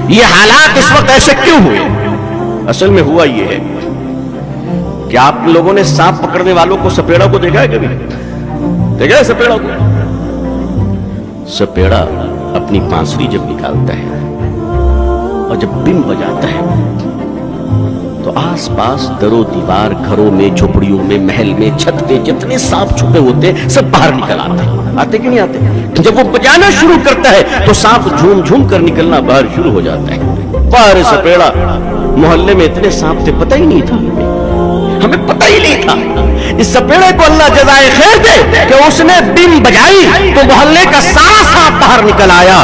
یہ حالات اس وقت ایسے کیوں ہوئے؟ اصل میں ہوا یہ ہے کہ آپ لوگوں نے سانپ پکڑنے والوں کو سپیڑا کو دیکھا ہے کبھی؟ دیکھا ہے سپیڑا کو؟ سپیڑا اپنی بانسری جب نکالتا ہے اور جب بم بجاتا ہے تو آس پاس در و دیوار، گھروں میں، جھوپڑیوں میں، محل میں، چھت پہ جتنے سانپ چھپے ہوتے ہیں سب باہر نکل آتے کہ نہیں آتے؟ جب وہ بجانا شروع کرتا ہے تو سانپ جھوم جھوم کر نکلنا باہر شروع ہو جاتا ہے۔ باہر سپیڑا، محلے میں اتنے سانپ تھے پتہ ہی نہیں تھا، ہمیں پتہ ہی نہیں تھا۔ اس سپیڑے کو اللہ جزائے خیر دے کہ اس نے بم بجائی تو محلے کا سارا سانپ باہر نکل آیا۔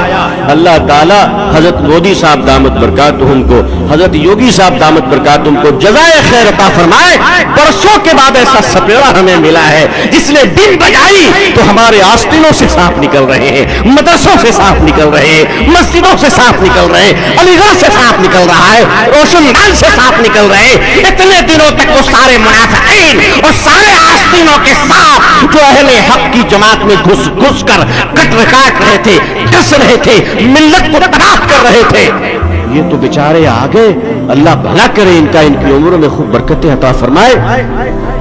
اللہ تعالیٰ حضرت مودی صاحب دامت برکاتہم کو، حضرت یوگی صاحب دامت برکاتہم کو جزائے خیر عطا فرمائے۔ برسوں کے بعد ایسا سپیڑا ہمیں ملا ہے جس نے بم بجائی تو ہمارے آستینوں سے سانپ نکل رہے ہیں، مدرسوں سے سانپ نکل رہے ہیں، مسجدوں سے سانپ نکل رہے ہیں، علی گڑھ سے سانپ نکل رہا ہے، روشن دان سے سانپ نکل رہے ہیں۔ اتنے دنوں تک وہ سارے منافقین اور سارے آستینوں کے سانپ جو اہل حق کی جماعت میں گھس گھس کر کاٹ رہے تھے، ڈس رہے تھے، ملت کو تباہ کر رہے تھے، یہ تو بیچارے آگے۔ اللہ بھلا کرے ان کا، ان کی عمروں میں خوب برکتیں عطا فرمائے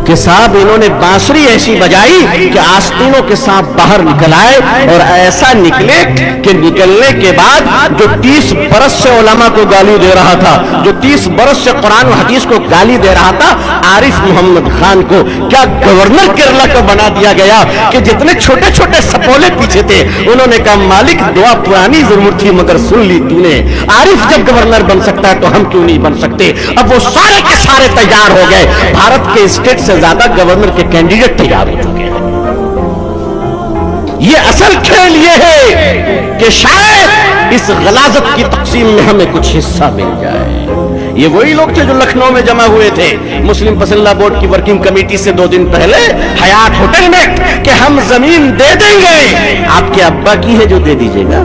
کہ صاحب انہوں نے بانسری ایسی بجائی کہ آستینوں کے سانپ باہر نکل آئے، اور ایسا نکلے کہ نکلنے کے بعد جو 30 برس سے علماء کو گالی دے رہا تھا، جو 30 برس سے قرآن و حدیث کو گالی دے رہا تھا، عارف محمد خان کو کیا گورنر کیرلا کو بنا دیا گیا کہ جتنے چھوٹے چھوٹے سپولے پیچھے تھے انہوں نے کہا مالک دعا پرانی ضرور تھی مگر سن لی تو نے، عارف جب گورنر بن سکتا ہے تو ہم کیوں نہیں بن سکتے؟ اب وہ سارے کے سارے تیار ہو گئے، بھارت کے اسٹیٹ سے زیادہ گورنر کے کینڈیڈیٹ تیار ہو چکے ہیں۔ یہ اصل کھیل یہ ہے کہ شاید اس غلاظت کی تقسیم میں ہمیں کچھ حصہ مل جائے۔ یہ وہی لوگ تھے جو لکھنؤ میں جمع ہوئے تھے مسلم پسندہ بورڈ کی ورکنگ کمیٹی سے 2 دن پہلے حیات ہوٹل میں کہ ہم زمین دے دیں گے۔ آپ کے ابا کی ہے جو دے دیجیے گا،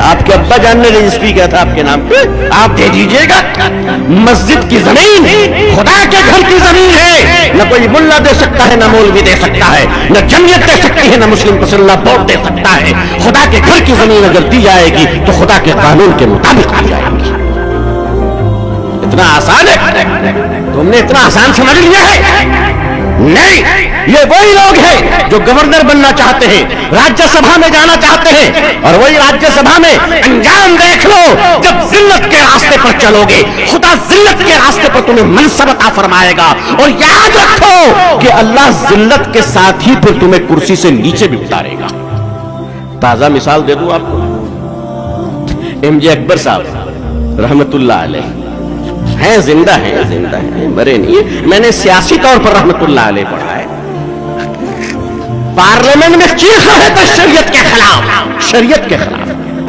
آپ کے ابا جان نے رجسٹری کیا تھا آپ کے نام پہ، آپ دے دیجیے گا۔ مسجد کی زمین خدا کے گھر کی زمین ہے، نہ کوئی ملا دے سکتا ہے، نہ مولوی دے سکتا ہے، نہ جمعیت دے سکتی ہے، نہ مسلم پسندہ بورڈ دے سکتا ہے۔ خدا کے گھر کی زمین اگر دی جائے گی تو خدا کے قانون کے مطابق دی جائے گی۔ اتنا آسان ہے؟ تم نے اتنا آسان سمجھ لیا ہے؟ نہیں، یہ وہی لوگ ہیں جو گورنر بننا چاہتے ہیں، راجیہ سبھا میں جانا چاہتے ہیں، اور وہی راجیہ سبھا میں انجام دیکھ لو جب ذلت کے راستے پر چلو گے خدا ذلت کے راستے پر تمہیں منصب عطا فرمائے گا۔ اور یاد رکھو کہ اللہ ذلت کے ساتھ ہی پھر تمہیں کرسی سے نیچے بھی اتارے گا۔ تازہ مثال دے دوں آپ کو، ایم جے اکبر صاحب رحمت اللہ علیہ ہیں، زندہ ہیں، مرے نہیں۔ میں نے سیاسی طور پر رحمت اللہ علیہ پڑھا ہے، پارلیمنٹ میں چیخ رہے تھے شریعت کے خلاف،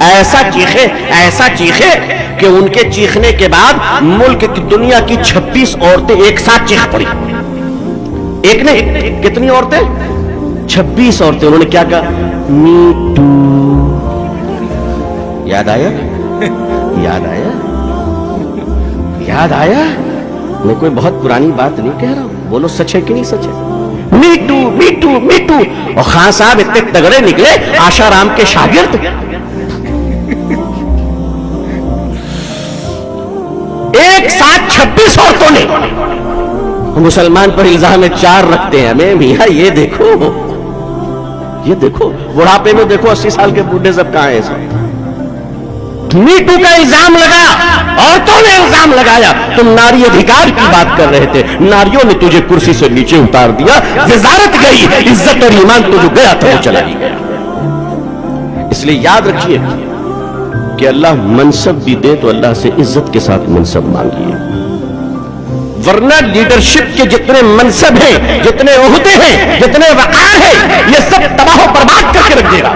ایسا چیخے کہ ان کے چیخنے کے بعد ملک کی دنیا کی 26 عورتیں ایک ساتھ چیخ پڑی۔ ایک نہیں، کتنی عورتیں؟ 26 عورتیں۔ انہوں نے کیا کہا؟ Me too. یاد آیا؟ میں کوئی بہت پرانی بات نہیں کہہ رہا ہوں، بولو سچ ہے کہ نہیں سچ ہے؟ Me too. اور خان صاحب اتنے تگڑے نکلے، آشا رام کے شاگرد، ایک ساتھ 26 عورتوں نے۔ مسلمان پر الزام 4 رکھتے ہیں ہمیں، میاں یہ دیکھو بڑھاپے میں دیکھو 80 سال کے بوڑھے سب کہاں ہیں؟ می ٹو کا الزام لگا، عورتوں نے الزام لگایا، تم ناری ادھیکار کی بات کر رہے تھے، ناریوں نے تجھے کرسی سے نیچے اتار دیا، وزارت گئی، عزت اور ایمان تو جو گیا تھا وہ چلا ہی گیا۔ اس لیے یاد رکھیے کہ اللہ منصب بھی دے تو اللہ سے عزت کے ساتھ منصب مانگیے، ورنہ لیڈرشپ کے جتنے منصب ہیں، جتنے عہدے ہیں، جتنے وقار ہیں، یہ سب تباہ و برباد کر کے رکھ دے گا۔